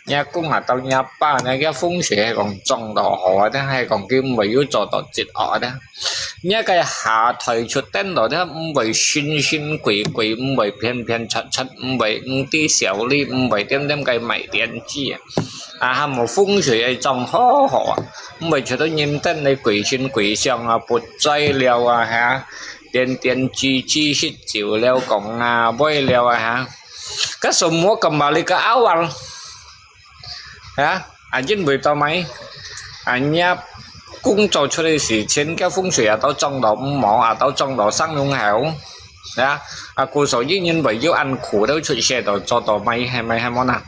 nhà cung mà tao nhà ba này cái phong水係講中到好的，係講叫唔要做到節惡的。nhà cái hạ退出燈度的，唔會酸酸鬼鬼，唔會偏偏柒柒，唔會唔啲小利，唔會點點cái買電子啊，冇風水係種好好啊，唔會出到認真你鬼仙鬼相啊，不在了啊嚇，電電機機失照了講啊，ไม่了啊嚇，cái semua kembali ke awal. Ya, anh bởi tao máy anh nhá cung trò cho đây sự trên cái phong水tao trong đó mỏ tao trong đó sang nông hảo ya cô số dĩ nhiên bởi yêu ăn khổ đâu chuyện xe đó cho tao máy hay món nào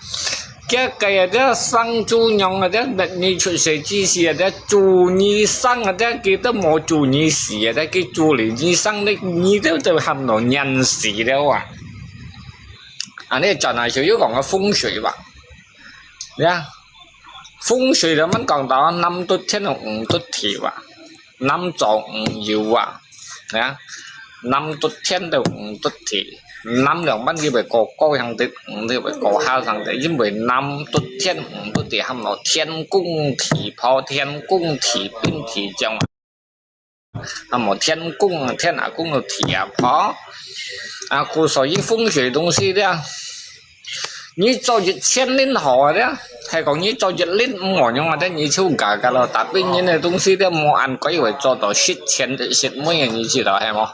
cái đó sang chu nhong đó như chuyện xe chi xe đó chu nhi sang đó cái đó mỏ chu nhi xỉ đó cái chu lý nhi sang đấy nhi đó từ hàm nó nhân xỉ đâu anh ấy chọn này chủ yếu còn cái phong水吧呀。風水就乜講到năm tốt thiên五tốt thị à năm trọng nhiều à nè năm tốt thiên đều tốt thị năm lượng ban kia phải có hàng tịch thì phải có hai hàng tịch chứ bởi năm tốt thiên tốt thị hàm nó thiên cung thị pháo thiên cung thị binh thị trong hàm nó thiên cung là thị pháo cô sở những phong水東西的你做一千年好的，还讲你做一年唔用的，你就价格了。但别人的东西都冇按规划做到10千的10每人，你知道系冇？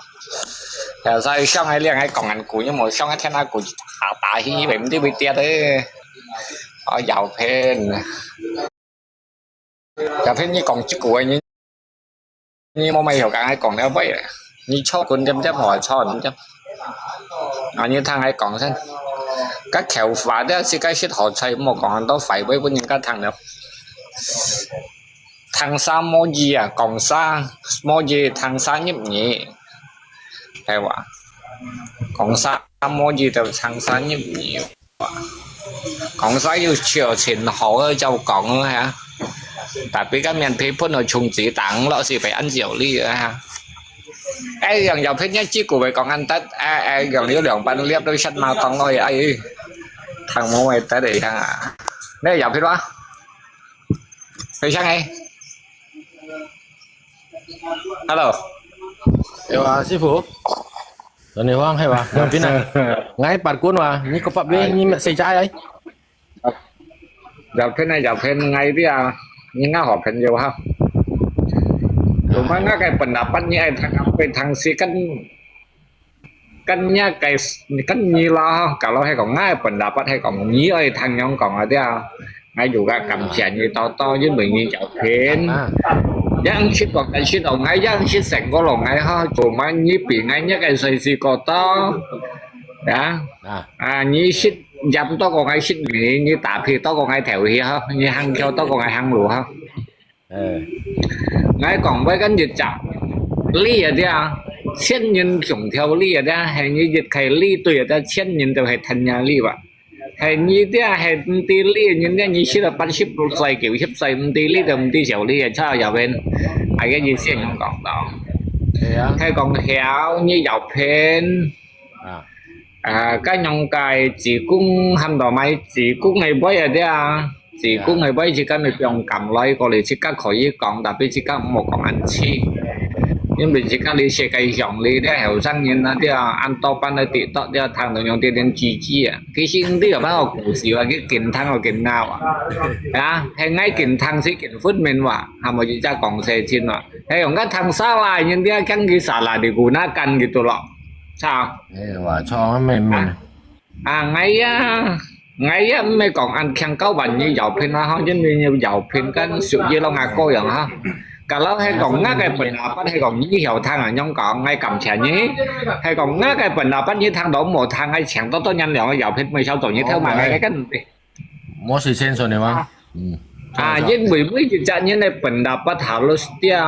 有时上海两个讲按股，因为上海天下股大起以为唔知会跌的，有骗，你讲这股你冇咪有讲系讲了喂，你错管點啫，我錯點啫，như thằng ấy講xem các khéo phá đó thì cái shit họ chơi một còn đâu phải với những cái thằng đâu thằng sa mô gì còn sa mô gì thằng sa nhấp nhị hay quả còn sa mô gì từ thằng sa nhấp nhị còn sa yêu chiều tiền họ ở châu còn hả tại vì cái miền phía nó trùng chỉ tặng nó thì phải ăn rượu ly ha cái gần dòng phía nhất chiếc của vậy còn ăn tết gần nếu đường ban liếp đôi sắt màu con nói ấy thằng mua mày tới đây thằng đây dòng phía đó phải sang ngay hello sư phụ giờ này hoang hay bà làm thế này ngay bản cuốn mà như có phạm vi như mẹ xây trái đấy dòng phía này dòng phía ngay đi nhưng ngã họp hình nhiều không đúng không ngã cái phần đạp bắt như ai thằng si căn nhá cái căn như lo cả lo hay còn ngay phần đạp bắt hay còn nhí ơi thằng nhóm còn ở đây ngay dù cả cầm chè như to với mình như chậu phiến yang shit còn cái shit ở ngay yang shit sành có lòng ngay ha chủ mà như bị ngay nhá cái xây xì có to đã như shit dám to còn ngay shit như tạp thì to còn ngay thẻo hi ha như hăng cho to còn ngay hăng lụa ha ngay còn với cái dịch chậm ly ở đây千人总条理的，还你一开理对的，千人都系谈nhà理吧。係你啲係唔啲理，人哋你識得80歲、90歲唔啲理就唔啲小理，差入邊係個意思咁講到。係講曉你入邊cái nhông cài chỉ cung hầm đỏ máy chỉ cung này bây giờ đấy chỉ cung này bây chỉ cần được dùng cầm lấy có lẽ chỉ cần khỏi còn đặc biệt chỉ cần một con ăn chi nhưng mình chỉ cần đi xe cây dòng đi để hiểu sang nhìn là ăn to pan là tiện to để thằng nó tiền đến chi cái xin đi ở bao học cổ xíu cái kiện thằng ở kiện nào hay ngay kiện thằng sẽ kiện phút mình mà hàm một chỉ cha còn xe trên mà hay còn các thằng sao lại nhưng dia chẳng cái xả là để cù na cần cái tụi lọ sao cho mình ngay mấy còn ăn khăn cáo bẩn như dầu pin ha chứ như dầu pin cái sự như lo ngà coi rằng ha cả lớp hay còn ngắt cái bình nào bắt hay còn như hiểu thang ở nhóm còn ngay cầm chén nhí hay còn ngắt cái bình nào bắt như thang đổ một thang hay chẳng tốt nhanh liệu dầu pin 16 tuổi như theo mà ngay cái mua xì sen rồi này mà với 10 mấy chuyện như này bình nào bắt thảo luôn tia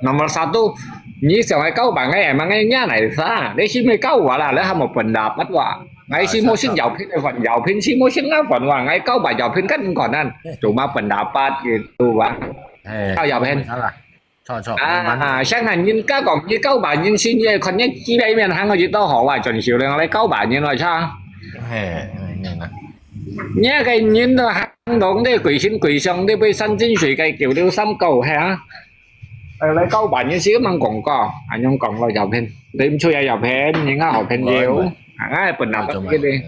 nomor 1 như sao hay câu bạn ngay mà ngay nhá này xa đấy chỉ mấy câu quả là lấy một bình đạp bắt quả ngay si mua xin dầu pin phần dầu pin si mua xin ngã phần và ngay câu bài dầu pin cách còn ăn chủ mà phần đạp bắt gitu bạn câu dầu pin sáng này nhìn cá còn như câu bài nhìn xin như còn nhất chỉ đây mình hàng người chỉ to họ và chuẩn chịu lên lấy câu bài như là sao nhớ cái nhìn đó hàng đống đấy quỷ xin quỷ xong đấy bây săn chính suy cái kiểu đều xăm cầu hả lấy câu bản như xíu mang còn có anh không còn lo dọc hình tìm chui dọc hình những cái hộp hình nhiều ngay bên nào cái đi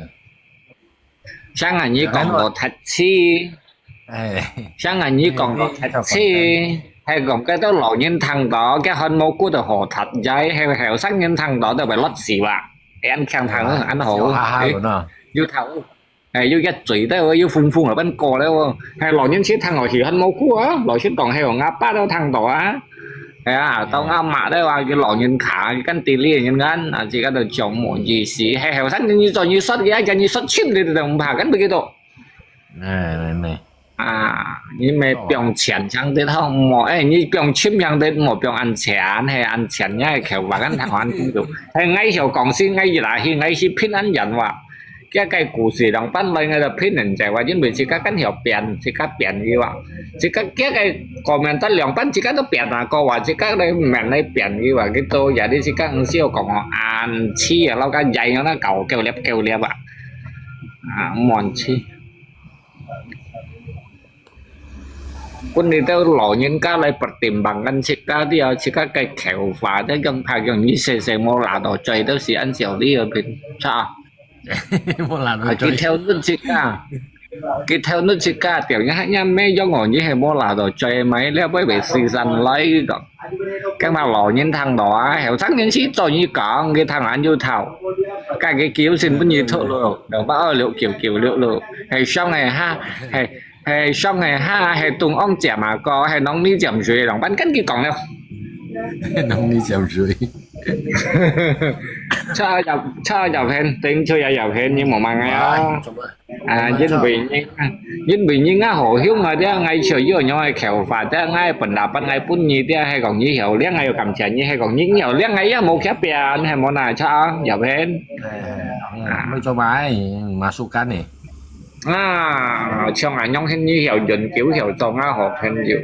sáng ngày như còn có thật chi sáng ngày như còn có thật chi hay còn cái đó lộ nhân thằng đó cái hơn mô của hồ thật giấy hay hiểu sắc nhân thằng đó đều phải lót xì bạc em khang thằng anh hồ như thằng hay như cái chửi tới như phun phun ở bên cổ đấy hay lộ nhân xếp thằng ở chỉ hơn mô của lộ xếp còn hay còn ngáp bát đó thằng đó á tao ngáp mạ đây là cái lộ nhân khả cái căn tì li nhân ngắn chỉ có được trồng một gì xí hay hiểu sắc như rồi như xuất cái như xuất chip đi đồng bà cái cái độ này nhưng mà 병钱 相对套某哎，你병 chim 相对某병 ăn钱hay ăn錢nhá kiểu và cái thằng ăn cũng được hay ngay chiều còn xin ngay gì lại khi ngay khi pin ăn nhận và cái故事 đồng班 lên ngay là pin nhận chạy và những người chỉ các hiểu biển chỉ các biển như vậy chỉ các cái còn mình ta lượng班chỉ các nó biển là có và chỉ các đây mình đây biển như vậy cái tôi giờ đi chỉ các siêu còn ăn chi à lâu cái dày nó cầu kêu lẹp ạ mòn chi quân đi theo lộ những cái lại pertimbangan jika dia jika cái khéo phá đấy gần phải gần như sẽ mua là đồ chơi đó sẽ ăn xẻo đi ở bên sao mua là đồ chơi theo nước jika cái theo nước jika tiểu nhá nhá mấy do ngồi như hay mua là đồ chơi mấy lẽ với bị xì dằn lấy các mà lộ những thằng đó hiểu chắc những sĩ rồi như cả cái thằng ăn vô thảo cái kiểu xin bất nhiêu thợ luôn đâu bao liệu kiểu liệu hay sau này ha hay xong hay ha hay tung ông trẻ mà có hay nông đi chậm dưới lòng bắn cắn kia còn đâu nông đi chậm dưới cho dọc hen tính chơi dọc hen nhưng mà ngay dân bị những á hồ hiếu mà đấy ngay sửa giữa nhau hay khéo và đấy ngay phần đạp bắt ngay phun nhì đấy hay còn như hiểu liếc ngay cầm chén như hay còn những hiểu liếc ngay á một khép bè hay món nào cho dọc hen mới cho bài masukan này trong ảnh nhông hình như hiểu chuẩn kiểu hiểu tổng á hộp hình nhiều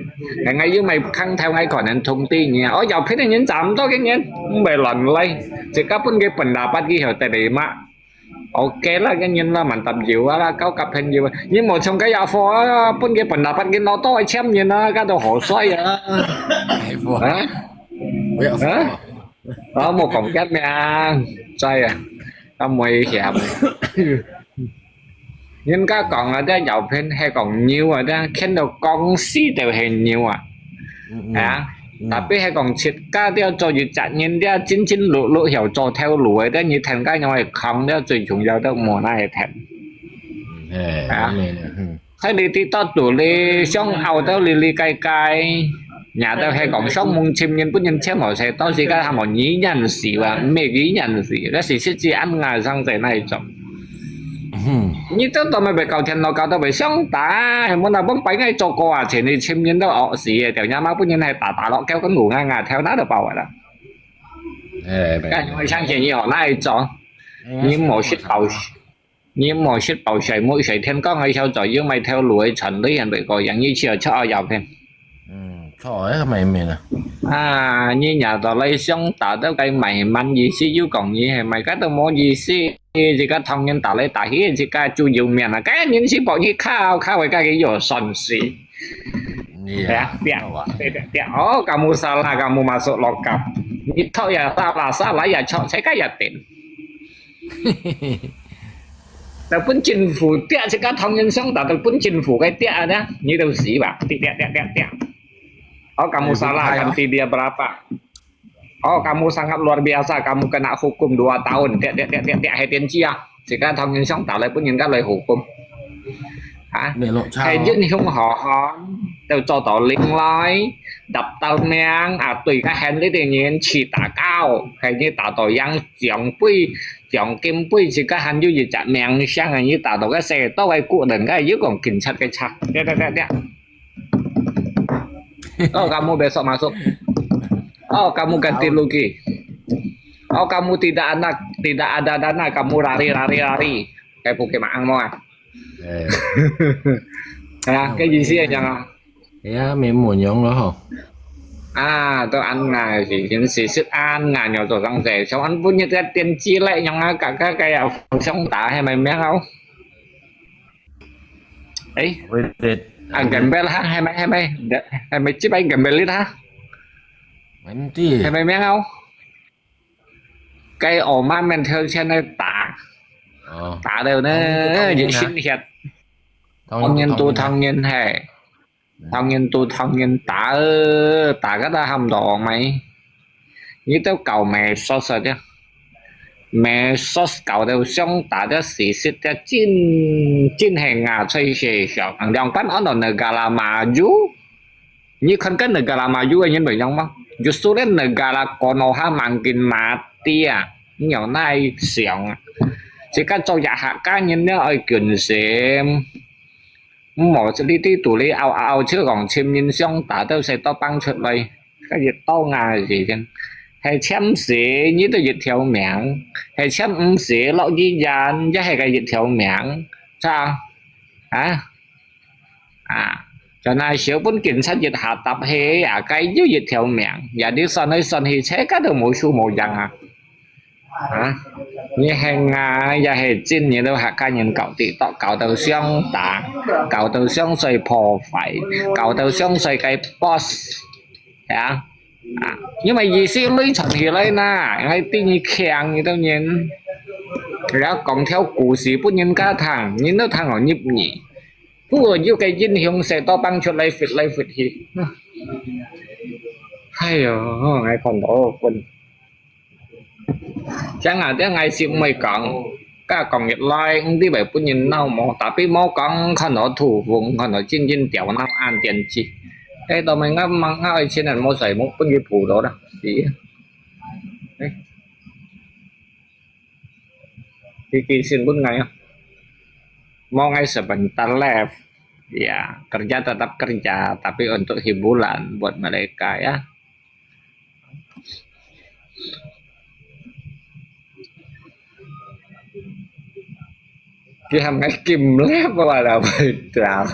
ngay dưới mày khăn theo ngay còn anh thông tin nhỉ ở dọc phía này nhấn chạm đó cái nhấn bề lần lấy chỉ có bên cái phần đạp bắt ghi hiểu tại đấy mà ok là cái nhân là mình tập nhiều là cao cấp hình nhiều nhưng một trong cái áo phó bên cái phần đạp bắt ghi nó to ai xem như nó cái đồ hổ xoay đó một cổng kết mẹ xoay tao mày hẹp nhưng các còn ở đó dọc bên hay còn nhiều ở đó khen đầu con xí đều hình nhiều tapi hay còn chết cá đeo cho dự chặt nhìn đeo chín lụ hiểu cho theo lụ ấy đó như thành cái nhau không đeo tùy chúng giao đâu mùa này thành hay đi tí to tủ đi xong ao tao li cay nhà tao hay còn sống mông chim nhân bút nhân chém ở xe tao chỉ có tham một nhí nhận gì và mê ý nhận gì cái gì chỉ ăn ngày sang thế này chồng như tao tao mày bị cầu tiền nó cầu tao bị sống ta hay muốn là bấm bánh ngay cho cô thì đi chim nhân đâu ở gì tiểu nhà má bút nhân này tả nó kéo cái ngủ ngay theo nó được bảo vậy đó cái người sang chuyện như họ này chọn nhưng một shit bảo sợi mỗi sợi thêm có ngay theo dõi với mày theo lùi chuẩn đấy anh bị gọi dạng như chiều cho dọc thêm trời ơi mày như nhà tao lấy xong tạo tới cây mày manh gì xí dưới còn gì mày cái tao mua gì xí gì cái thông nhân tạo lấy tạo hí gì cái chu dùng miệng là cái những xí bỏ như khao với cái gì sòn xí kamu salah kamu masuk lokap itu ya salah ya chọn saya cái tiềnแต่ปุ่นจินphủเตี้ยจะการทำยังช่างแต่ปุ่นจินphủ cáiเตี้ยนะนี่เราสีแบบเตี้ยoh kamu salah ganti dia berapa oh kamu sangat luar biasa kamu kena hukum 2 tahun tia hay tiền chia chỉ các thông nhân sống tạo lạiปุ่นnhân các lời hukum hay dân không họ đều cho tỏ linh lái đập tàu ngang tùy các hẹn lấy tiền nhiên chỉ tả cao hay như tả tỏ yang chọn kim bùi chỉ các hành du gì chạm mèng sang là như tả tỏ cái xe to cái cụ đừng cái dưới còn kiểm soát cái chắc oh kamu besok masuk oh kamu ganti rugi oh kamu tidak ada dana kamu lari kayak Pokemon mau cái gì xí chẳng mình muốn nhóm đó không tôi ăn ngày chỉ những gì sức ăn ngày nhỏ rồi răng rẻ xong ăn vốn như cái tiền chi lại nhau cả các cái sống tả hay mày mé không ấy với tết ăn gần bên ha hai mấy chiếc bánh gần bên lít ha em tí hai mấy miếng không cây ổ man men thơ trên đây tả đều nó những sinh thiệt thong nhân tu thong nhân hệ thong nhân tu thong nhân tả cái ta hầm đỏ mày như tao cầu mẹ so sờ chứ mẹ so cầu đều xong tả cho xì xịt cho chín chín hàng ngà chơi xì xào thằng dòng bắn ở đó negara maju như con cái negara maju anh nhân bởi nhau không justru đến negara Konoha makin mati à nhỏ này xẻng chỉ cần cho nhà hạ cá nhân nữa ở quyền xem một đi đi tủ lý ao chứ còn chim nhân xong tả đâu sẽ to băng chuột đây cái gì to ngà gì chứ hay chém xế như tôi dịch theo miệng hay chém xế lọ gì dàn chứ hay cái dịch theo miệng sao hả cho nên nếu muốn kiểm soát dịch hạ tập hay cái dưới dịch theo miệng và đi son thì sẽ có được mỗi số một dần như hàng và hệ chín như đâu hạ ca nhân cậu tỷ tọ cậu đầu xương tả cậu đầu xương xoay phò phải cậu đầu xương xoay cái boss nhưng mà gì xí lấy chọn thì lấy na hay tin như khen như đâu nhìn đó còn theo cụ sĩ bút nhân ca thằng nhưng nó thằng ở nhịp nhỉ vừa như cái dinh hiệu sẽ to băng cho lấy phịt thì hay ngay còn đó quân chẳng hạn thế ngày xưa mày còn cả còn nhật lai đi bảy bút nhân nào mà tapi mau còn khăn nó thủ vùng khăn nó trên trên tiểu nào an tiền chi cái tao mình ngắm măng ở trên này mua giày một cái phủ đó đó gì thì xin bút ngày mau ngay sebentar left ya kerja tetap kerja tapi untuk hiburan buat mereka ya cái hàm cái kim lép và là phải trả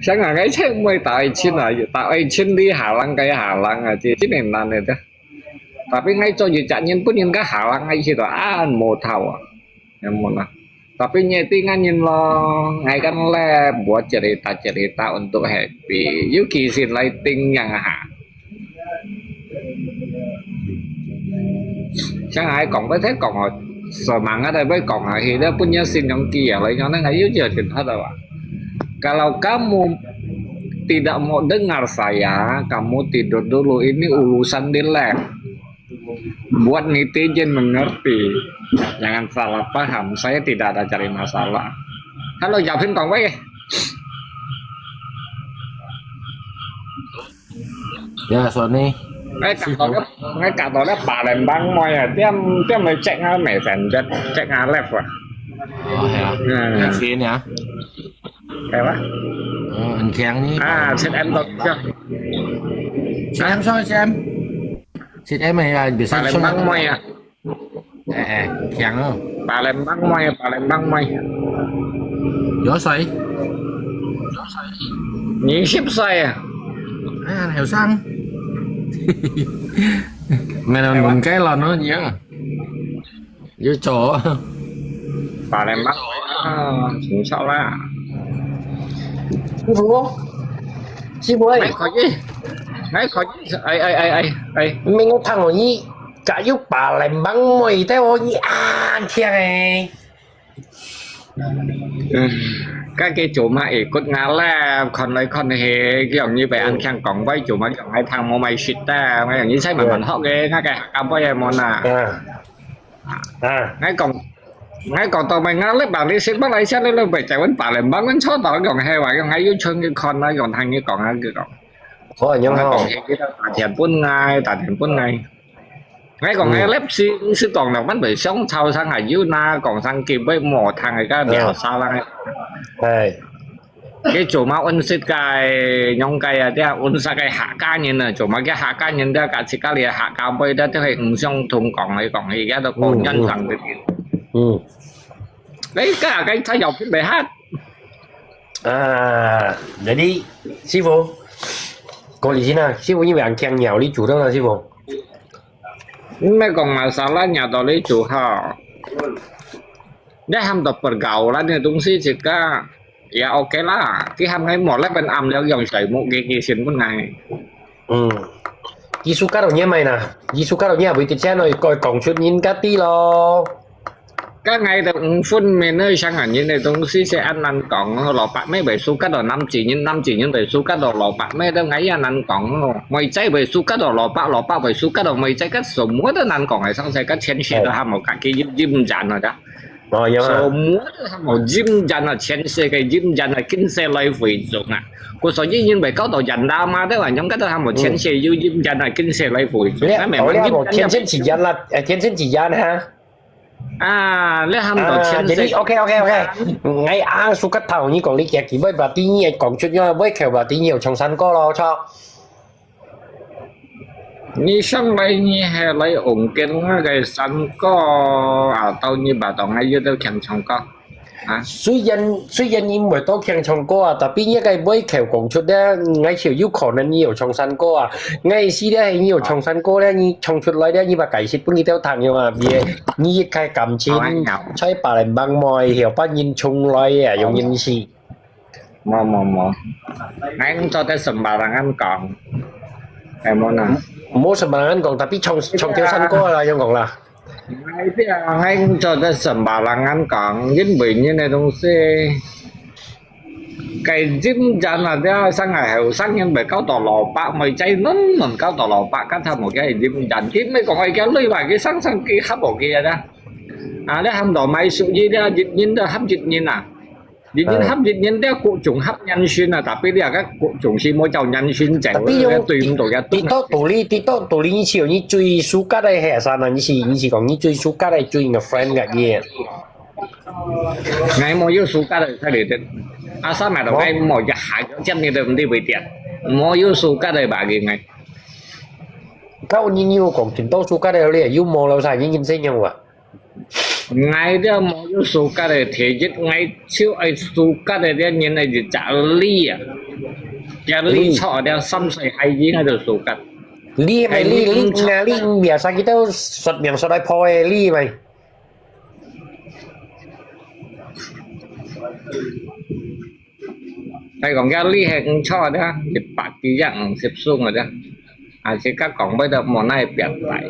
sáng ngày cái chết mới tại chín là tạo ai chín đi Hà Lan cái Hà Lan chỉ chín này là này đó tapi ngay cho gì chả nhân pun nhân cái Hà Lan ngay chỉ là một thầu yang mana tapi nyetingan yang lo ngay kan le buat cerita untuk happy you kisin lighting yang chẳng ai còn với thế còn rồi semangat ada baik kong akhirnya punya sin yang kia lain karena nggak jujur cerita apa kalau kamu tidak mau dengar saya kamu tidur dulu ini urusan di lab buat netizen mengerti jangan salah paham saya tidak ada cari masalah halo Javin còn với ya Sony ngay cả đó đã bà làm băng ngoài tiêm mới chạy ngang mẹ phèn chất chạy ngang lẹp à anh kia nè cái quá anh khen nhỉ xin em tốt chưa xin em soi xem xin em này là bị bà làm băng ngoài khen không bà làm băng ngoài gió xoay nhí ship xoay anh hiểu sang mày làm một cái là nó nhớ vô chỗ bà làm băng chúng sao là sư phụ ơi ngay khỏi ai mình có thằng rồi nhỉ cả giúp bà làm băng mày theo nhỉ thiên này cái chủ mà ấy cốt ngã là con này kiểu như vậy ăn khang còng với chủ mà hai thằng mà mày shit ta mày như thế mà mình họ cái cam với em món ngay còn tao mày ngã lấy bà đi xin bắt lại xét lên phải chạy bánh bà làm bắn bánh sót tỏi còn hai quả còn ngay dưới chân cái con nó còn thằng như còn ăn cái còn có nhưng mà còn cái thèm bốn ngày ngay còn ngay lép sư còn là bánh bị sống sau sang ngày dưới na còn sang kịp với một thằng này cái đèo sao là cái chủ mà ôn xịt cái nhông cái à thế ôn sa cái hạ cá nhân này chủ mà cái hạ cá nhân đó cả xịt cái liền hạ cao bây đó thế hình xong thùng còn này cái đó còn nhân thằng đấy cái thay dọc cái bài hát jadi sư phụ có lý gì nào sư phụ như vậy ăn khen nhiều lý chủ đó là sư phụ mấy còn mà sao lá nhà đó lý chủ họ Dia ham dapat pergaulan itu sih jika ya oke lah. Ki ham ngay một là bên âm leo dòng chảy một cái xin một ngày. Chị suka đâu nhé mày nè. Chị suka đâu nhé, bởi tiết xe nói coi cổng chút nhìn cá tí lo. Các ngày thì phun mình ơi sang hẳn như này tôi sẽ ăn cọng lò bạc mấy bảy xu cắt đồ 5 chỉ nhưng bảy xu cắt đồ lò bạc mấy đâu ngay ăn cọng mày cháy bảy xu cắt đồ lò bạc bảy xu cắt đồ mày cháy cắt sổ múa đó ăn cọng này xong sẽ cắt chén xe đó ham một cái diêm dàn rồi đó sổ múa đó ham một diêm dàn là chén xe cái diêm dàn là kinh xe lấy vị dụng à cô sở dĩ nhiên bảy có đồ dàn đa mà đó là nhóm cái đó ham một chén xe dư diêm dàn là kinh xe lấy vị dụng mẹ một chén xe chỉ dàn là chén xe chỉ dàn ha. Lấy ham đồ chén xe ok ngay ăn su cắt thầu như còn đi kẹt thì với bà tí nhiều còn chút nhau với kẹo bà tí nhiều trong sân có lo cho như xong đây như hè lấy ủng kiến cái sân có tao như bà tao ngay dưới đâu chẳng xong có虽然因为都听唱歌啊，但边一个买球讲出咧，我潮有可能你有唱新歌啊，我意思咧，你有唱新歌咧，你唱出來咧，你把解釋本你都彈嘅嘛，別你一開感情，ใช้ปาก嚟บังมอยเหี่ยวป้ายินชงลอยอ่ะ用ยินสิ Mau anh cho cái sembarangan còn em muốn nào mua sembarangan còn tapi chong theo sân歌là用講啦 anh cho cái sembarangan còn dính bị như này đông xe cái dính dần là ra sang ngày hậu sang nhân bị cáo tỏ lò bạc mày cháy nấm mình cáo tỏ lò bạc cá tham một cái dính dần chứ mấy còn ai kéo lưới bài cái sang kia hấp bộ kia đó đấy hâm đỏ máy sự gì đó dịch nhiên đó hấp dịch nhiên à dịch nhiên hấp dịch nhiên đó cụ trùng hấp nhân xuyên à tapi dia các cụ trùng si mỗi chầu nhân xuyên chèo cái tùy một tổ tí tổ lý như chiều như chui su cắt đây hệ sao là như chỉ còn như chui su cắt đây chui ngập friend cả gì ngày mỗi yêu su cắt đây thay để sao mà đâu ngày mỗi giờ hại chân như đừng đi bị tiền mỗi yêu su cắt đây bà gì ngày các ông như còn chính tố su cắt đây là yêu mồ lâu dài như nhìn xem nhau à ngày đó mỗi yêu su cắt đây thì chết ngày chiếu ai su cắt đây đó như này thì trả ly à trả ly cho đeo xăm sợi hay gì hay được su cắt ly mày ly biasa kita sọt miệng sọt ai phoi ly mày đây còn cái ly hay cho đó thì bạc cái dạng xếp xuống rồi đó chỉ các còn bây giờ món này biệt lại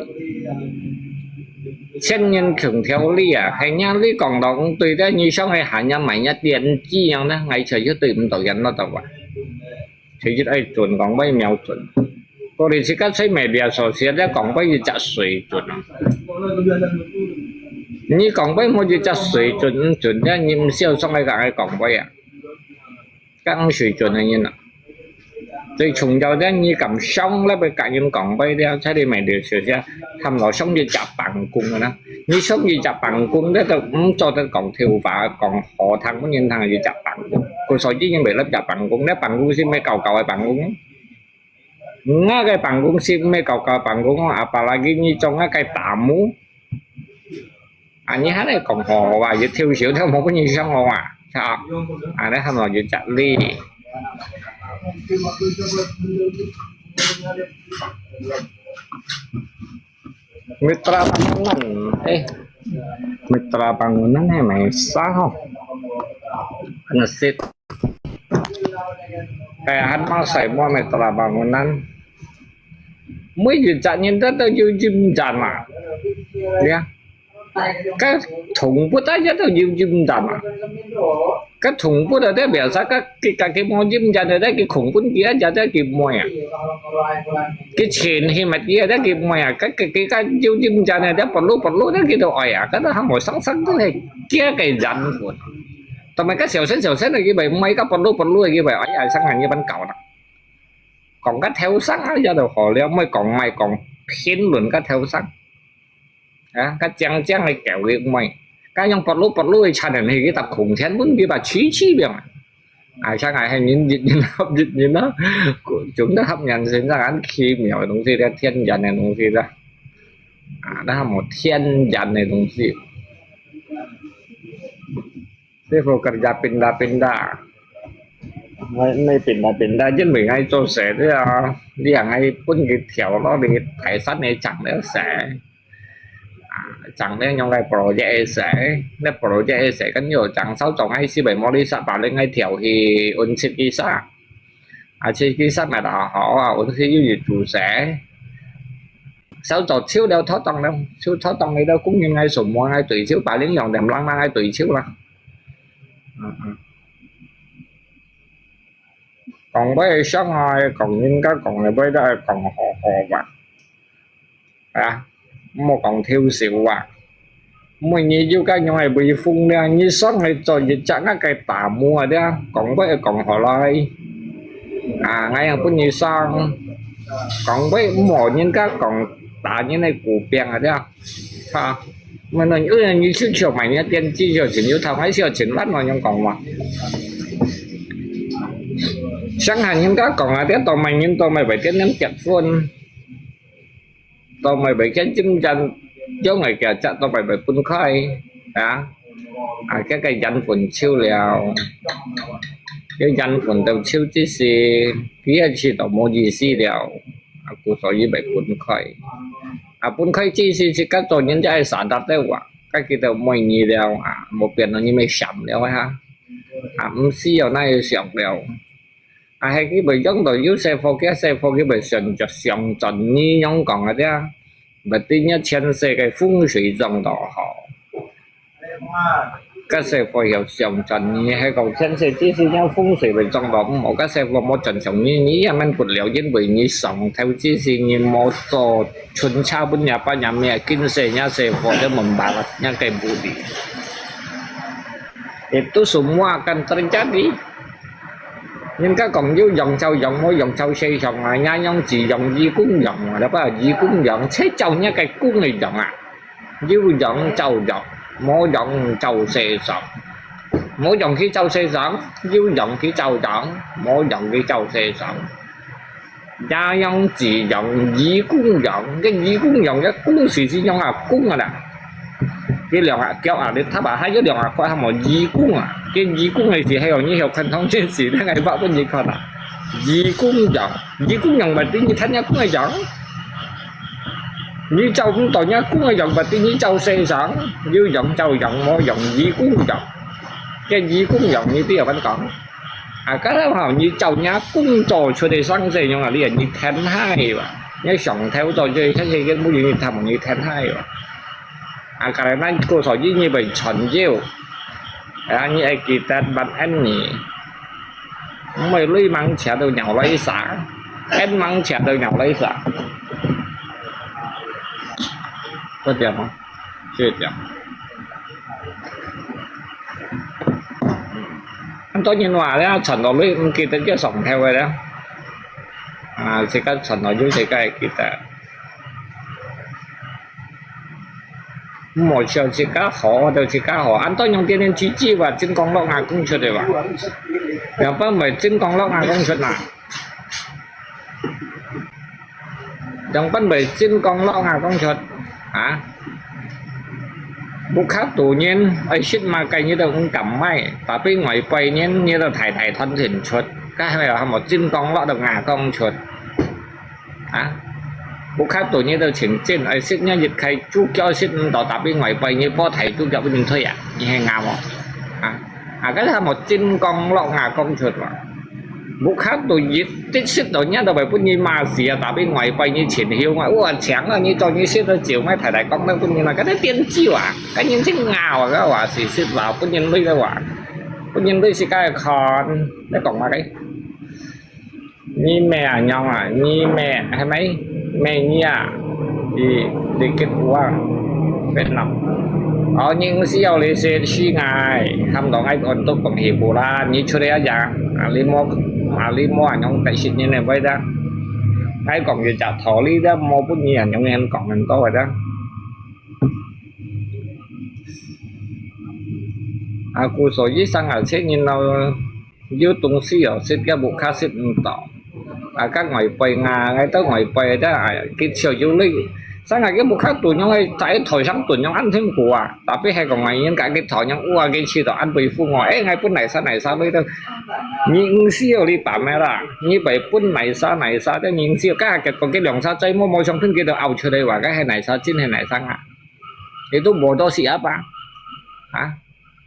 chân nhân thường theo ly à hay nha ly còn đó cũng tùy đó như sau này hạ nha mày nha tiền chi nhau đó ngày trời chứ tìm tổ dân nó tao vậy thì chứ ai chuẩn còn bây mèo chuẩn cô đi chỉ các thấy mày bia sò xía đó còn bây giờ chặt sủi chuẩn như còn bây một giờ chặt sủi chuẩn đó nhưng siêu xong ai cả ai còn bây à các ông sủi chuẩn là như nào tôi trùng nhau đó như cầm sông là bên cạnh những còn bây đeo sẽ đi mày điều sửa ra thăm nó sống như chặt bằng cung rồi đó như sống như chặt bằng cung đó tôi cũng cho tôi còn thiêu và còn họ thằng có nhìn thằng gì chặt bằng cung cô soi chứ nhưng bị lớp chặt bằng cung nếu bằng cung xin mấy cầu ai bằng cung ngay cái bằng cung xin mấy cầu bằng cung apalagi như trong cái tamu như thế này còn họ và gì thiêu sửa theo một cái như xong không sao đấy thăm nó gì chặt đi mitra bangunan mitra bangunan hay sao không ngesit kayak han mau saya mau mitra bangunan mới dự trạng nhìn rất là dư dùm dàn mà cái thùng bút ấy rất là dư dùm dàn mà cái thùng bút ở đây biểu sao cái món dùm dàn ở đây cái khủng bút kia ra đây kịp mồi à cái chén hay mà kia đó kịp mồi à cái dùm dàn này đó bật lú đó kia đồ ỏi à cái đó không mồi sáng thế này kia cái dàn của tao mấy cái xèo xén này cái bài mấy cái bật lú cái bài ỏi à sáng hàng như bánh cậu đó còn cái theo sáng á ra đầu họ leo mới còn mày còn khiến luôn cái theo sáng cái trang này kẹo cái mày cái trong bật lú thì chăn này cái tập khủng chén vẫn cái bà chí biển sang ngày hay nhìn hấp nhìn nó chúng ta hấp nhận sinh ra ăn khi miểu đồng gì đó thiên dần này đồng gì đó đó là một thiên dần này đồng gì thế phụ kerja pindah này pindah chứ mình ngay cho sẽ đi hàng ngay pun cái theo nó đi thải sát này chẳng nữa sẽ chẳng nên nhong lại project sẽ nên project sẽ có nhiều chẳng sau trong hay si bảy mô đi sa bảo lên ngay theo thì ôn xin ký sa chỉ ký sa mà đó họ ôn xin như chủ sẽ sau trò chiếu đâu thoát tông đâu siêu thoát tông này đâu cũng như ngay sủng mua ngay tùy chiếu bảo đến dòng đèm lăng mang ngay tùy chiếu là còn với sáng hai còn những cái còn này với đó còn họ và một còn thiêu xỉu và mình như cái nhau này bị phun ra như sáng này cho gì chẳng cái tà mua đấy còn với còn họ lại ngay hàng cũng như sang còn với một những cái còn tà như này của bèn ở đấy mà nó như chiếc chiều mày nhá tiên chi chiều chỉ như thằng ấy chiều chuyển bắt vào trong còn mà sáng hàng những cái còn là tao mày nhưng tao mày phải tiến đến chặt phun tao mày phải cái chứng chân chỗ ngày kẻ chặt tao mày phải phun khai cái danh phun chiêu liao cái danh phun tao chiêu chỉ gì phía chỉ tao mua gì xí liaoกูสอยแบบคุณค่อยคุณค่อยจีสิก็ตัวนี้จะไอ้สารดัดได้ว่าก็คิดว่าไม่มีแล้วหมดเปลี่ยนอันนี้ไม่ฉ่ำแล้วฮะมันเสียวน่าจะเสียงแล้วhay cái bởi giống tôi yếu xe phô cái bởi sườn chặt sườn trần như nhóm còn ở đây bởi tuy nhiên trên xe cái phong thủy dòng đỏ họ cái xe phô hiểu sườn trần như hay còn trên xe chỉ是nhau phong thủy về trong đó một cái xe phô một trần sườn như ní em anh quật liệu đến bởi như sòng theo chỉ是như một số chuẩn cha bên nhà ba nhà mẹ kinh xe phô để mình bảo là nhà cái bù đi itu semua akan terjadi nhưng các còn vô dòng sau dòng mỗi dòng sau xây dòng nha nhông chỉ dòng di cúng dòng đó phải là di cúng dòng thế châu nhá cái cúng này dòng vô dòng châu dòng mỗi dòng châu xây dòng mỗi dòng khi châu xây dòng vô dòng khi châu dòng mỗi dòng khi châu xây dòng nha nhông chỉ dòng di cúng dòng cái di cúng dòng cái cúng gì nhông cúng nè cái lượng kéo đến tháp hai cái lượng qua một di cung cái di cung này thì hay như hiểu thần thông trên sĩ thế này bảo cái gì còn di cung dòng mà tính như thánh nhá cũng là dòng như châu cũng tội nhá cũng là dòng và tính như châu xây sẵn như dòng châu dòng mỗi dòng di cung dòng cái di cung dòng như tiêu vẫn còn cái đó hảo như châu nhá cung trò cho để sang gì nhưng mà liền như thánh hai mà nhá sòng theo trò chơi thế thì cái mũi như thầm như thánh hai mà karena cô sở dĩ như vậy chuẩn chiêu như ai kỳ tên bạn anh nhỉ mày lấy măng chả đâu nhau lấy xả anh măng chả đâu nhau lấy xả có tiền không chưa tiền anh tôi nhìn hòa đấy chuẩn nó lấy kỳ tên cái sòng theo vậy đó sẽ có chuẩn nó dưới cái kỳ tên một chiều chỉ cá họ đều chỉ cá họ anh tôi nhung tiền đến chỉ chi và chân con lóc ngà cũng chưa được vào nếu không phải chân con lóc ngà cũng chưa nào chẳng phân phải chân con lóc ngà cũng chưa bút khác tự nhiên ấy shit mà cái như đâu cũng cầm may tapi ngoài quay như là thải thân thỉnh chuột cái này là một chân con lóc được ngà không chuột bố khác tổ như tôi chỉnh trên ấy xích nhá dịch khai chú cho xích đỏ tạp bên ngoài bay như phó thầy chú cho bên mình thôi như hay ngào cái là một trên con lọ ngà con chuột mà bố khác tôi dịch tích xích đỏ nhá đâu phải như mà xì tạp bên ngoài bay như triển hiếu mà chén là như cho như xích nó chiều ngay thải con đâu cũng như là cái đấy tiên chiêu cái nhân xích ngào cái quả xì xích vào cũng nhân đây cái quả cũng nhân đây xì cái con đấy còn mà cái như mẹ nhau như mẹ hay mấy mẹ nha thì kết quả Việt Nam ở những siêu lê xe chi ngài tham đó ngay còn tốt bằng hiệp bồ la như cho đấy à lý mua nhóm tại xịt như này vậy đó hay còn gì trả thọ lý đó mua bút nhiều nhóm em còn mình có rồi đó cô số dưới sang ở xét như nào dưới tung xí ở xét cái bộ khác xét tỏ các ngoài bày ngà ngay tới ngoài bày đó cái chiều du lịch sáng ngày cái một khác tụi nhau hay tại thời sáng tụi nhau ăn thêm của tapi hay còn ngày những cái thọ nhau cái chi đó ăn bị phu ngồi ngay phút này sao đấy đâu những siêu đi tạm mẹ là như vậy phút này sao đó những siêu các còn cái đường sao chơi mua trong thân kia được ao chơi đây và cái hay này sao chín hay này sang itu bodoh siapa? Hah?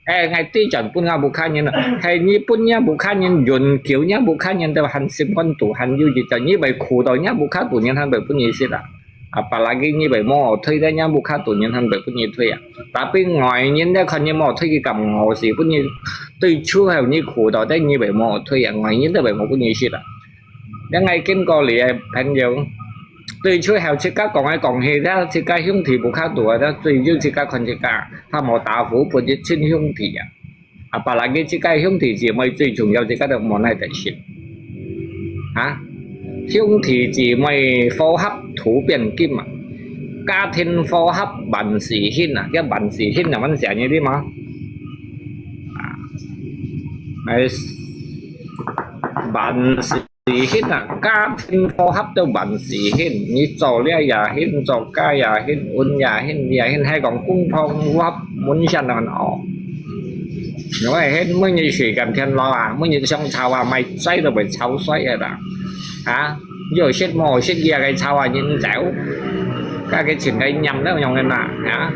Ngay tiêu chuẩn punya bukannya hay như punya bukannya yun bukannya Tuhan simpan Tuhan như vậy như vậy苦到bukan Tuhan han punya sih lah apalagi như vậy mau thuê ra bukan Tuhan han punya thuê tapi ngoài nhân ra còn như mau thuê cái cầm ngồi gì punya tôi chưa hiểu như苦到đấy như vậy mau thuê ngoài nhân ra vậy mau punya sih lah yang ngay kinh co lì thành nhiều tôi chưa hiểu chỉ các còn ai còn hề ra chỉ các兄弟不看多的最就只cácคน只các他冇打服不是亲兄弟啊apalagi chỉ các兄弟姐妹最重要只các的冇那得信啊兄弟姐妹phối hợp thủ biển kim à gia đình phối hợp bản sự hin à cái bản sự hin là mình sẽ như thế mà bản sự hin à gia đình phối hợp cho bản sự hin như trò lia ya hin trò ca ya hin un ya hin hay còn cung phong hấp muốn sang là họ nói hết mới như sự cảm thiên lo à mới như xong chào à mày xoay rồi phải cháu xoay rồi đó hả rồi xếp mồi xếp kia cái chào à những chéo các cái chuyện cái nhầm đó nhầm là hả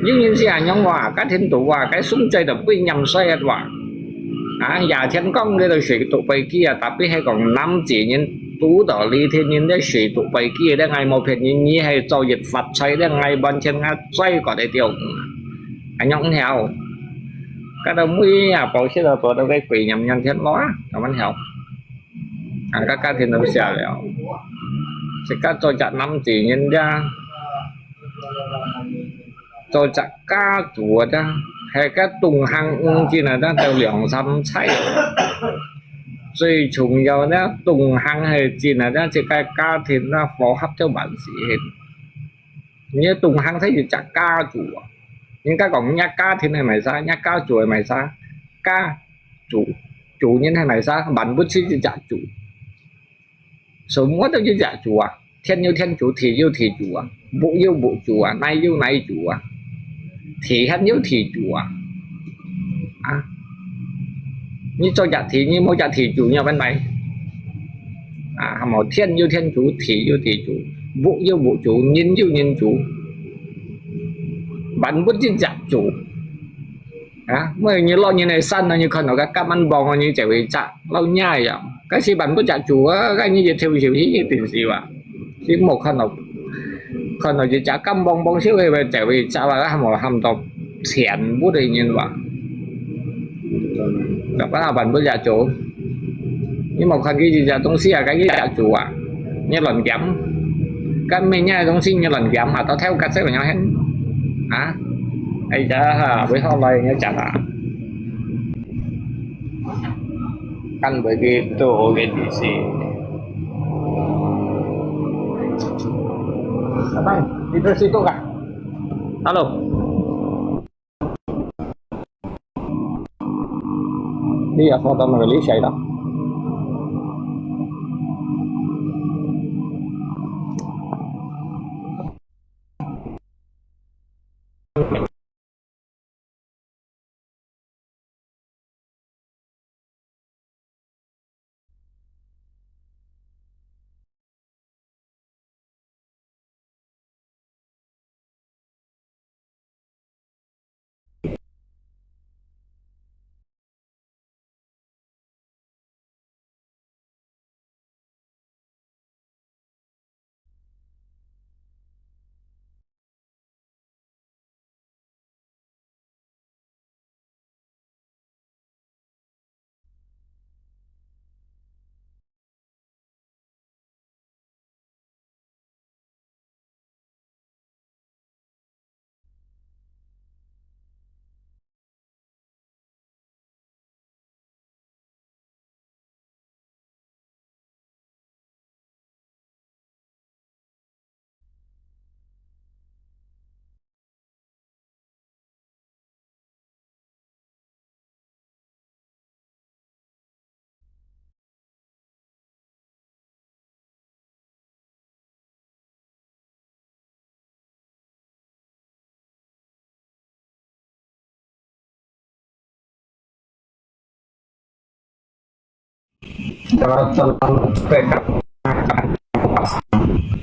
nhưng những gì nhóm hòa các thiên tụ hòa cái súng chơi đập quy nhầm xoay hết hòa giả thiên công cái đồ水tụ bày kia tapi hay còn năm chỉ những tú đỏ ly thiên những cái水tụ bày kia đó ngày một phiền như hay cho dịch Phật xoay đó ngày bên trên xoay có thể tiêu anh nhóm theo cái đó mới bảo sẽ là tôi đâu cái quỷ nhầm nhân thiên nó là mình hiểu các cá thiên nó sẽ là sẽ các cho chặt năm chỉ nhân ra cho chặt cá chùa ra hay các tung hàng chỉ là đang theo lượng xăm cháy最重要的tung hàng hay chỉ là đang chỉ cái cá thiên nó phù hợp cho bản sĩ hết như tung hàng thấy gì chặt cá chùa nhưng các còn nhá cá thiên này mày ra nhá cá chùa mày ra cá chủ nhân hay mày ra bản bút chỉ chặt chủ số mỗi đâu chỉ chặt chủ à thiên yêu thiên chủ thì yêu thì chủ à bộ chủ à nay yêu nay chủ à thì hắn yêu thì chủ à như cho chặt thì như mỗi chặt thì chủ nhà bên này một thiên yêu thiên chủ thì chủ bộ chủ nhân chủ bản bút chỉ chặt chủ mới như lo như này săn như con nó các ăn bò như chạy về chặt lâu nhai vậy cái gì bản bút chặt chủ cái như vậy theo hiểu ý như tiền gì vậy chỉ một con nó chỉ chặt cắm bong xíu về chạy về chặt và cái một hầm tộc thiện bút đây như vậy gặp cái nào bản bút chặt chủ nhưng một cái gì chặt东西cái gì chặt chủ như lần giảm cái mình nhai东西như lần giảm mà tao theo cách sẽ của nhau hết ai chả với hôm nay nhớ chặt căn bởi vì tôi cái gì Bang, di situ kak? Halo. Iya, foto Malaysia itu.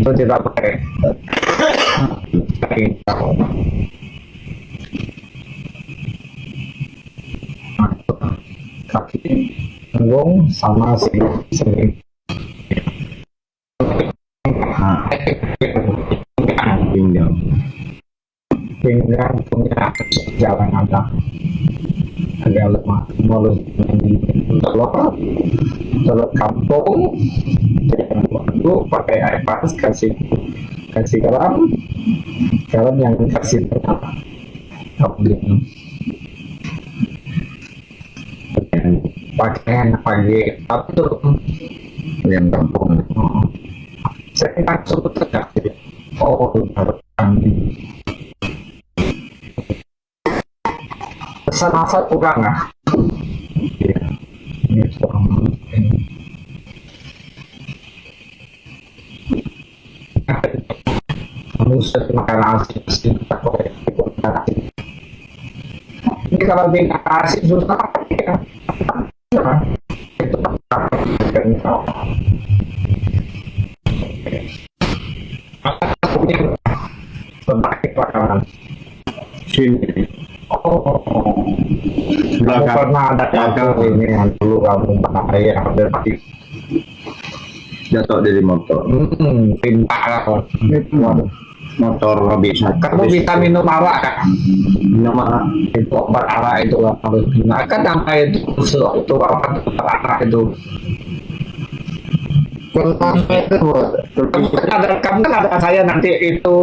Tôi tidak pakai kaki punggung sama sini pinggang punya jalan agak lemah mulus telur kampung itu pakai air panas kasih garam yang kasih pakai apa tuh yang kampung saya langsung tegak harus kambing pesan asal kurang iya ini kurang kamu sudah makan nasi kita pakai nasi ini kalau tidak nasi susah ya itu penyakit makanan sini kamu pernah ada gagal ini yang dulu kamu pernah ayah hampir mati jatuh dari motor pintar lah motor nggak bisa kamu bisa minum arak kan minum arak itu obat arak itu harus nah kan sampai itu apa arak itu kamu kan ada saya nanti itu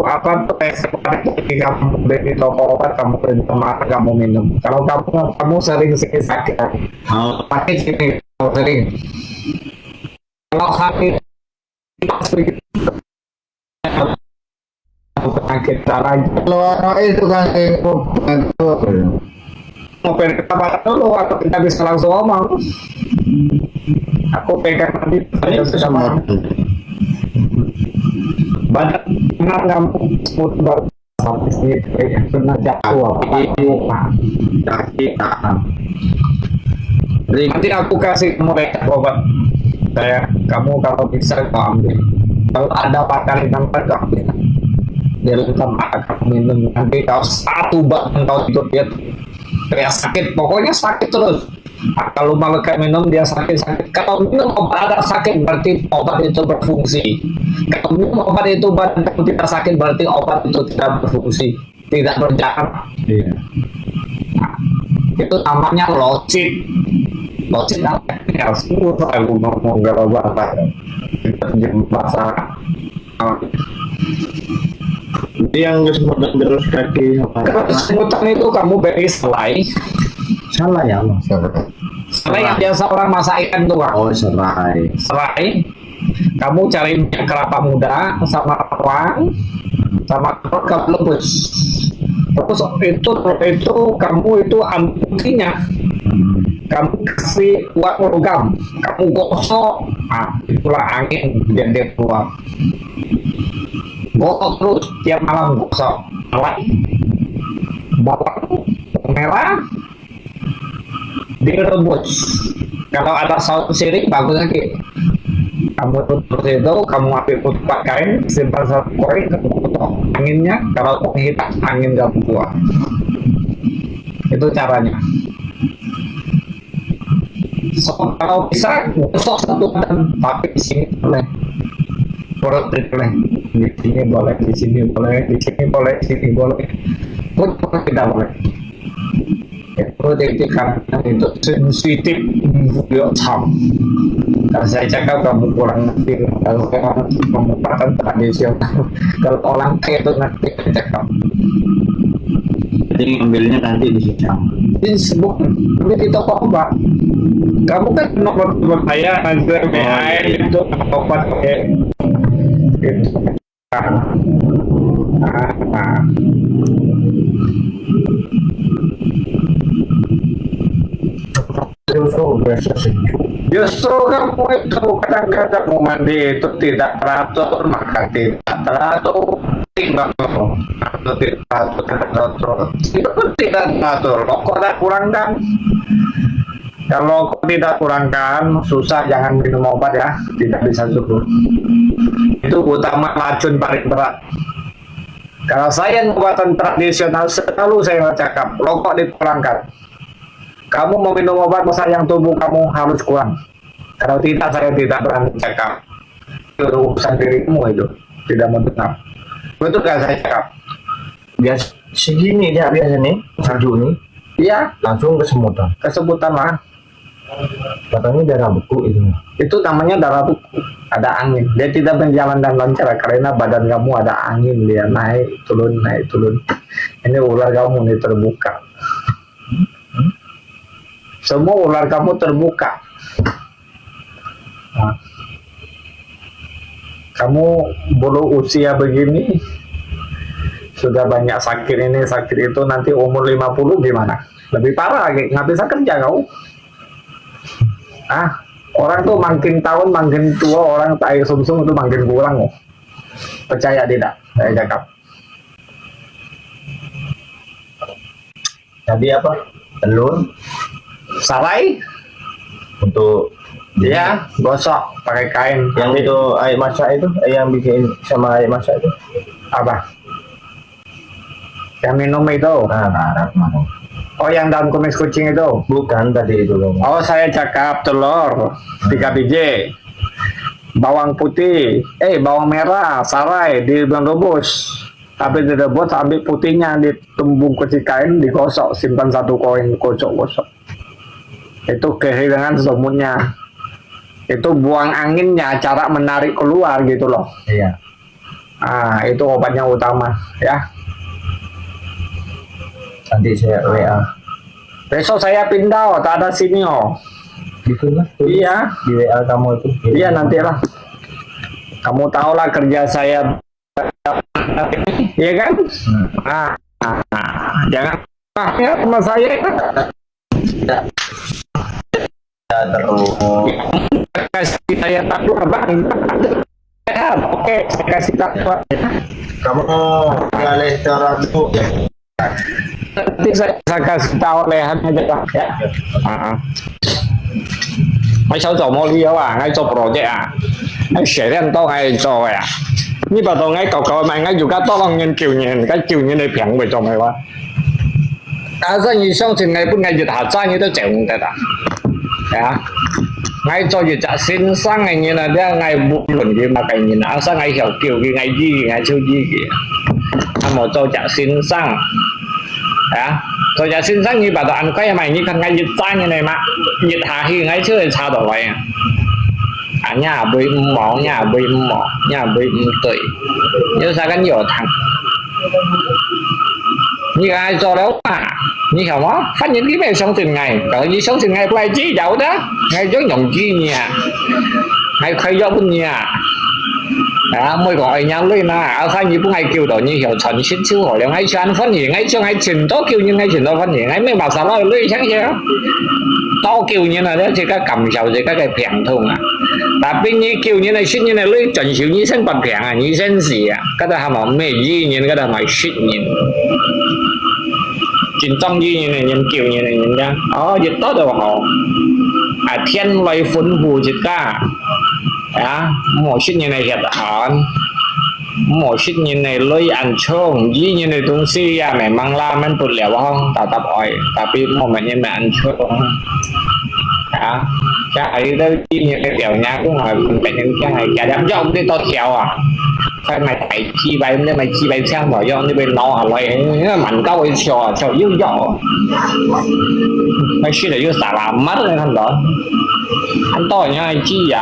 apa tuh kamu beli toko obat kamu beli kemarin kamu minum kalau kamu sering sakit pakai sini sering kalau sakit penyakit lagi kalau itu kan mau pengen ketabahan dulu atau tidak bisa langsung ngomong aku pegang nanti saya sudah mau banyak kamu mudah sampai sini kayak pernah jatuh apa kaki nanti aku kasih mereka obat saya kamu kalau bisa kau ambil kalau ada pakar yang kamu dia lengkap kamu minum nanti kau satu bak kau hidup dia kayak sakit pokoknya sakit terus kalau malah kayak minum dia sakit kalau minum obat ada sakit berarti obat itu berfungsi kalau minum obat itu badan kamu tidak sakit berarti obat itu tidak berfungsi tidak berjalan iya. Nah, itu namanya locit apa ya semua aku ngomong gak apa kita jam bahasa yang kesemutan terus kaki kesemutan itu kamu beri selai salah ya Allah selai yang biasa orang masak ikan tuh oh serai kamu cari minyak kelapa muda sama bawang sama telur kamu rebus terus itu kamu itu amputinya kamu kasih kuat logam kamu gosok itulah angin dia keluar gosok terus tiap malam gosok bawang merah direbus kalau ada saus sirih bagus lagi kamu tutup itu kamu ambil kutupat kain simpan satu koin kamu tutup anginnya kalau hitam angin kamu keluar itu caranya so, kalau bisa gosok satu badan tapi di sini boleh perut boleh di sini boleh di sini boleh di sini boleh di sini boleh pun tidak boleh itu dikatakan itu sensitif video cam kalau saya cakap kamu kurang ngerti kalau orang merupakan tradisional kalau orang kayak itu ngerti cakap jadi ambilnya nanti di Sicang ini sebut ini di toko obat kamu kan nomor saya nanti itu obat kayak gitu justru kamu itu kadang-kadang mau mandi itu tidak teratur maka tidak teratur tidak teratur itu pun tidak teratur rokok tidak kurangkan kalau tidak kurangkan susah jangan minum obat ya tidak bisa subur itu utama racun paling berat kalau saya pengobatan tradisional selalu saya cakap rokok dikurangkan Kamu mau minum obat masa yang tubuh kamu harus kurang. Kalau tidak saya tidak berani cakap. Itu urusan dirimu itu. Tidak mendengar. Betul gak saya cakap? Biasa segini dia biasa nih, salju nih, Iya, langsung kesemutan. kesebutan lah. Katanya darah beku itu. Itu namanya darah beku. Ada angin. Dia tidak berjalan dan lancar karena badan kamu ada angin. Dia naik turun. Ini ular kamu nih terbuka. Semua ular kamu terbuka. Nah, kamu baru usia begini sudah banyak sakit ini sakit itu, nanti umur 50 gimana? Lebih parah lagi, nggak bisa kerja kau. Orang tuh makin tahun makin tua, orang tai sumsum itu makin kurang. Percaya tidak? Saya cakap. Tadi apa? Telur Sarai? untuk Ya, gosok pakai kain. yang itu air masak itu, yang bikin sama air masak itu. Apa? Yang minum itu? Nah, mana? Oh, yang dalam kumis kucing itu? Bukan tadi itu loh. Oh, saya cakap telur 3 biji, bawang putih, bawang merah, sarai direbus. Tapi direbus, ambil putihnya, ditumbuk kecil kain, digosok, simpan 1 koin, gosok. Itu kehilangan semutnya. Itu buang anginnya, cara menarik keluar gitu loh. Iya. Itu obatnya utama, ya. Nanti saya WA. Besok saya pindah, tak ada sini Gitu lah. Iya. Di WA kamu itu. Iya, nantilah. Kamu tahulah kerja saya, iya kan? Jangan ya sama saya. Terus Kasih saya tahu bang. Oke, saya kasih tahu. kamu galih cara itu ya. Nanti saya kasih tahu lehannya aja ya. Ngay sau做冇理由ngay做 project ngay寫得多ngay做呀。呢把到ngay cầu cầu mà ngay dù cá to bằng nhân kiểu nhìn cái kiểu như này phiền về trong này quá. Sinh ý相信ngay不ngay dịch下真嘢都整唔得啊。呀，ngay做dịch dạ sinh sang ngay như là đeo ngay buồn cái mà cái nhìn sang ngay hiểu kiểu cái ngay gì ngay chiêu gì kìa. Mà cho dạ sinh sang. À, rồi giờ xin sáng như bà tôi ăn quay mày như con ngay dịch tay như này mà dịch hạ thì ngay chưa sao đổi vậy nhà bị mỏ nhà bị tụy như sao cái nhiều thằng như ai cho đâu như hiểu không phát những cái này sống từng ngày cỡ như sống từng ngày quay chí dẫu đó ngay chỗ nhộng chi nhà hay khai do bên nhà mỗi gọi nhau lên ở khai như ngày kêu đó như hiểu chuẩn xin siêu hỏi là ngay cho anh phân gì ngay cho ngay trình đó kêu như ngay trình đó phân gì ngay mấy bảo sao nói lên sáng chưa to kêu như là đó chỉ có cầm sầu chỉ có cái phèn thôi tapi như kêu như này xin như này lên chuẩn xíu như sen bật phèn như sen gì cái đó mà mấy gì như cái đó mà shit như chính trong gì như này nhân kêu như này nhân ra dịch tốt rồi họ thiên loài phun hù dịch cả một shit như này hiện hòn một shit như này lôi ăn chông gì như này tung si mẹ mang la men tụt lẻo không tạo tập ỏi tapi một mẹ như mẹ ăn chông cái ấy đó như cái kiểu nhá cũng hỏi phải những cái này cả đám dòng đi to khéo phải mày phải chi bay nên mày chi bay sang bỏ dòng đi bên nó lại mạnh cao ấy chò yếu dọ mày suy là yếu xả làm mất lên thằng đó anh to nha ai chi vậy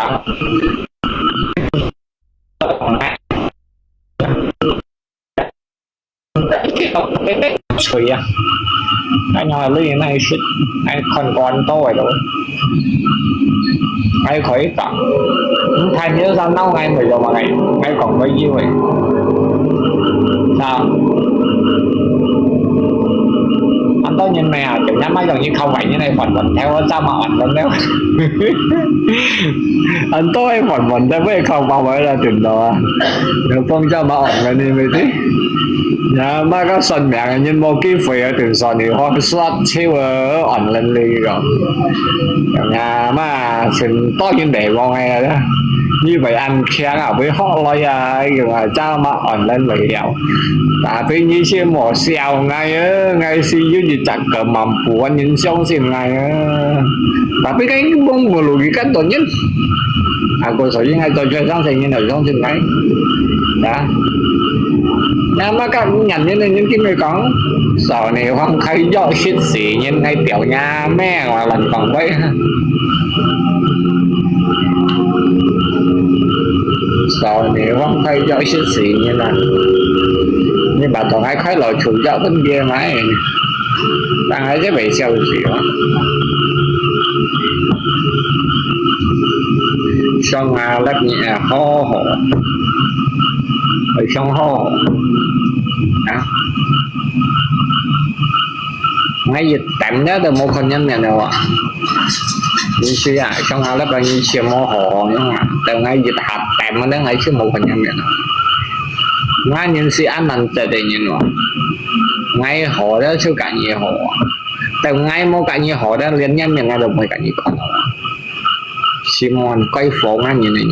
cái anh nói lên này shit anh còn tôi rồi anh khỏi tặng thành nhớ ra nấu ngay bây giờ mà ngay còn bao nhiêu vậy sao anh tôi nhìn mày kiểu nhắm mấy gần như không vậy như này phần theo sao mà ảnh vẫn nếu anh tôi phần theo với không bao giờ là chuyện đó được phong cho mà ảnh cái này mới thế nhà mà có sân mẹ nhìn một cái phơi ở từ sân thì họ slot chiếu ở ảnh lên đi rồi nhà mà xin to như để vào ngay đó như vậy anh khen à với họ nói à cha mà ổn lên vậy hiểu à tuy nhiên xe mỏ xèo ngay si như gì chặt cờ mầm của anh nhìn xong xem ngay và cái bông vừa lùi cái tốt nhất à cô sở ngay tôi chơi xong thì như nào xong xem ngay đã nhà mà các nhận như này những cái người có sở này hoang khai do shit xỉ nhân ngay tiểu nhà mẹ mà lần còn vậy sở này hoang khai do shit xỉ như là như bà toàn ai khai loại chủ giáo bên kia máy đang ấy sẽ bị sao gì đó xong à lắc nhẹ ho hổ ở trong ho đó ngay dịch tạm đó từ một con nhân này đâu ạ như suy à trong ao lớp bao nhiêu chiều mô hồ nhưng mà từ ngay dịch hạt tạm nó ngay chứ một con nhân này ngay những sự ăn năn từ đây như nó ngay hồ đó chứ cả nhiều hồ từ ngay một cả nhiều hồ đó liên nhân mình ngay được mấy cả nhiều con Simon quay phố ngay như này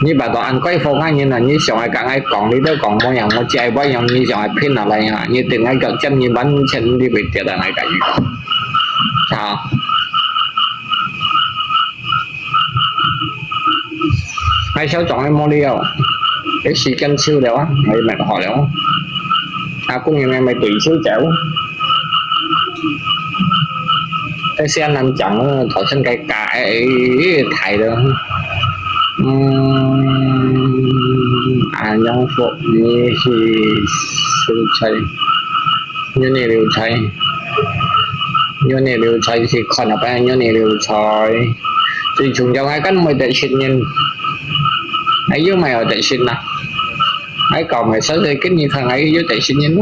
như bà toàn ăn quay phố ngay như là như xong ai cả ngay còn đi tới còn mỗi nhà một chạy bao nhiêu như xong ai pin nào lại như từ ngay cận chân như bánh chân đi bị tiệt là ngay cả như sao hai sáu chọn em mua đi không cái gì chân siêu đều á mày hỏi đều à cũng như mày tùy siêu chéo cái xe nằm chọn thổi chân cái cãi thải được à nhân phụ như thì siêu chay như này đều chay như này đều chay thì còn là bao nhiêu này đều chay thì chúng cho ai cắn mày tại chuyện nhân ấy với mày ở tại xin nào ấy còn mày sao dây cái như thằng ấy với tại xin nhân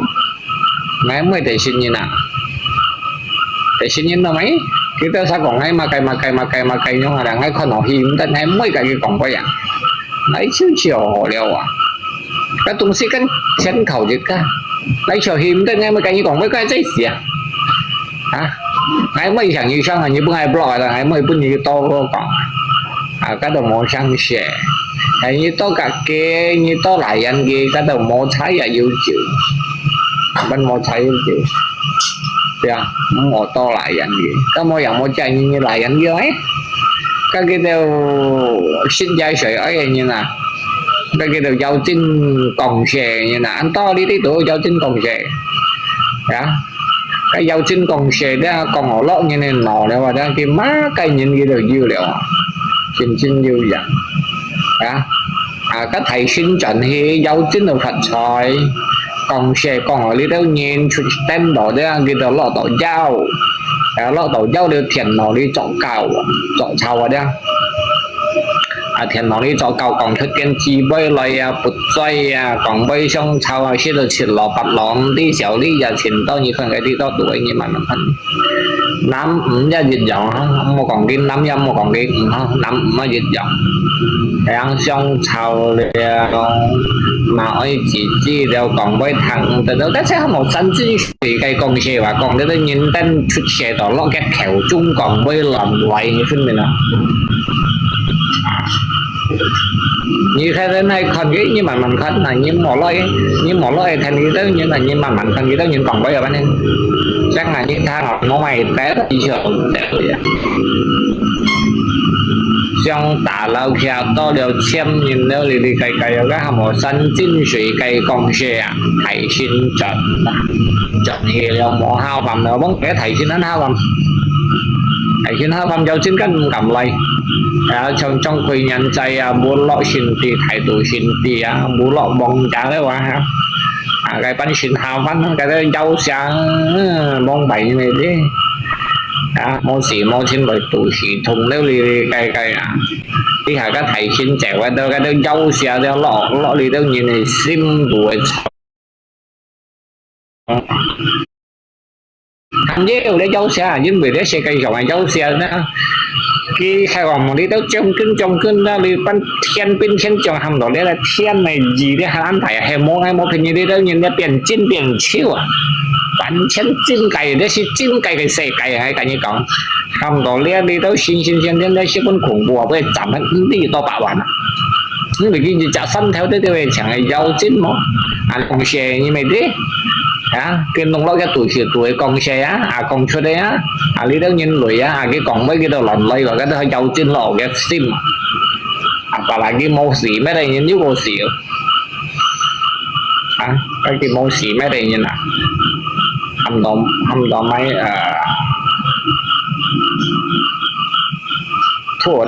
mày mới tại xin như nào tại xin nhân đâu mấy cái tao sao còn ấy mà cày nhưng mà đằng ấy con nó hiếm tên em mới cái còn có dạng lấy chiếu chiều họ đeo à các tung sĩ cái chén khẩu gì cả lấy chiều hiếm tên em mới cái như còn mấy cái giấy gì à hả ấy mới chẳng như sao là như bữa ngày blog là ấy mới bữa như to còn à cái đồng hồ sang sẻ hay như to cả kia như to lại anh kia cái đồng hồ thái là yêu chịu bên hồ thái yêu chịu yeah một to lại anh gì cái mỗi dạng một chạy như lại anh kia ấy các cái đều xin dây sợi ấy như là cái kia đều giao tin còng xè như là anh to đi tí tuổi giao tin còng xè yeah cái giao tin còng xè đó còn họ lọ như này nọ đâu mà đó cái má cây nhìn kia đều dư liệu xin dư dạng yeah à các thầy xin trận thì giao tin được phật soi còn xe còn ở đây đâu nhìn chút tên đó đấy cái đó lọ tàu dao lọ tàu dao đều thiền nó đi chọn cầu chọn chào ở đây à thiền nó đi chọn cầu còn thức tiên chi bay lại bút xoay còn bay xong chào sẽ được chuyển lọ bật lọ đi xẻo đi giờ chuyển to như phần cái đi to tuổi như mà mình năm ra dịch dòng không một còn cái năm trăm một còn cái năm mà dịch dòng ăn xong chào mà ơi chỉ đều còn với thằng từ đó sẽ không một sân chính vì cái con xe và còn cái nhìn tên chút xe đó lo cái khéo chung còn với làm loại như phim này nào như thế này còn cái nhưng mà mình khăn là như mỏ lôi thành cái đó nhưng là nhưng mà mình khăn cái đó nhưng còn bây giờ bạn em chắc là những thang học nó mày té đi chưa đẹp vậy trong tả lâu khéo to đều xem nhìn đâu thì cái ở cái hầm hồ sân chính suy cái con xe thầy xin trận thì là mỏ hao phẩm nữa bóng cái thầy xin nó hao phẩm thầy xin hao phẩm cho chính cách cầm lấy trong quỳ nhân chạy muốn lọ xin thì thầy tù xin thì muốn lọ bông trả đấy quá ha cái bánh xin hao bánh cái đó dâu sáng bông bảy như này đi mô xỉ mô xin bởi tù xỉ thùng nếu đi cái đi hả các thầy xin trẻ qua đâu cái đó dâu xe đeo lọ đi đâu nhìn này sim đuổi thằng dễ để dâu xe nhưng vì để xe cây dòng này dâu xe đó khi khai hoàng một đi đâu trong kinh ra đi ban thiên pin thiên trường hầm đó đấy là thiên này gì đấy hắn phải hay mua cái như thế đâu nhìn ra tiền chín tiền chiêu à bắn chân chín cày đấy chỉ chín cày cái xe cày hay cái như còn Hầm đó lia đi đâu xin đến đây sẽ con khủng bố với giảm hết đi to bạo bản nhưng vì cái gì chả sân theo thế về chẳng hay giàu chín mà anh còn xe như mày thế cái nông lo cái tuổi còn xe còn cho đấy lý đó nhìn lùi cái còn mấy cái đồ lòn lây và cái đó giàu chín lò cái sim và lại cái màu xỉ mấy đây nhìn như màu xỉ cái màu xỉ mấy đây nhìn nào hầm đó mấy thua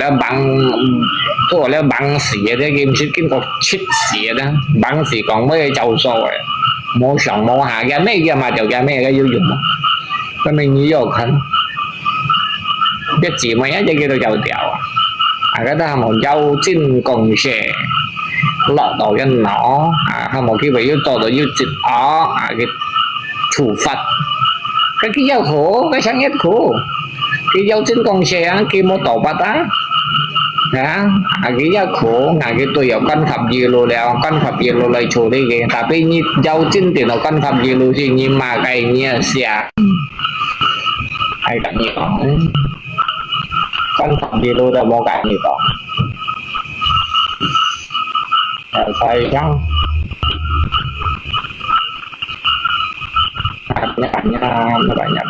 là bằng xỉ đấy game sẽ kinh có chít xỉ đó bằng xỉ còn mấy giàu rồi mua sòng mua hạ cái mấy kia mà tiểu cái mấy cái yêu dụng cái mình nghĩ rồi khẩn biết chỉ mấy cái kia tôi giàu tiểu cái đó một giàu trên còn sẽ lọt đầu cho nó hay một cái vậy to được yêu chít cái thủ phật cái giàu khổ cái sáng nhất khổ cái giàu trên còn sẽ kia một tổ bát á cái giá khổ cái tôi ở căn phạm gì rồi đeo căn phạm gì rồi lại chủ đi kìa tapi như giàu trên tiền nó căn phạm gì rồi gì nhưng mà cái như xả hay cả nhiều căn phạm gì rồi đã mua cái nhiều đó phải chăng nhạc đó banyak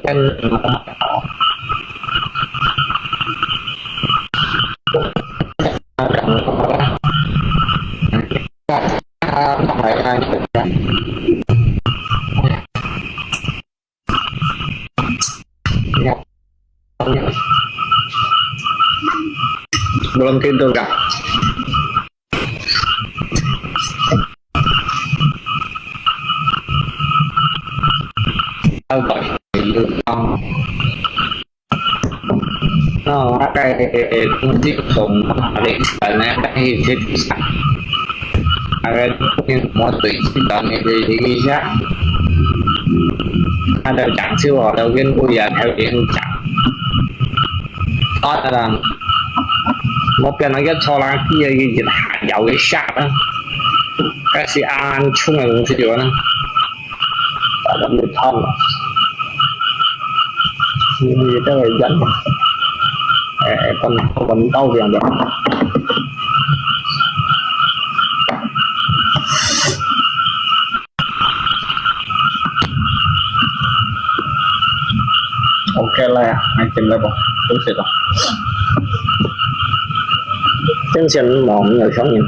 kan belum tidur kak gọi không nó cái tiếp tục để này cái gì cái một tuổi đó này thì khác ada chẳng siêu ở đầu tiên bây giờ theo chuyện chẳng đó là một cái nói cho là kia cái gì hạ dầu cái sạc đó cái gì ăn chung là cũng sẽ được đó là một thân như cái này dẫn con đau việc được ok là anh tìm lại bộ đúng sự đó chân chân mỏng nhiều sống nhìn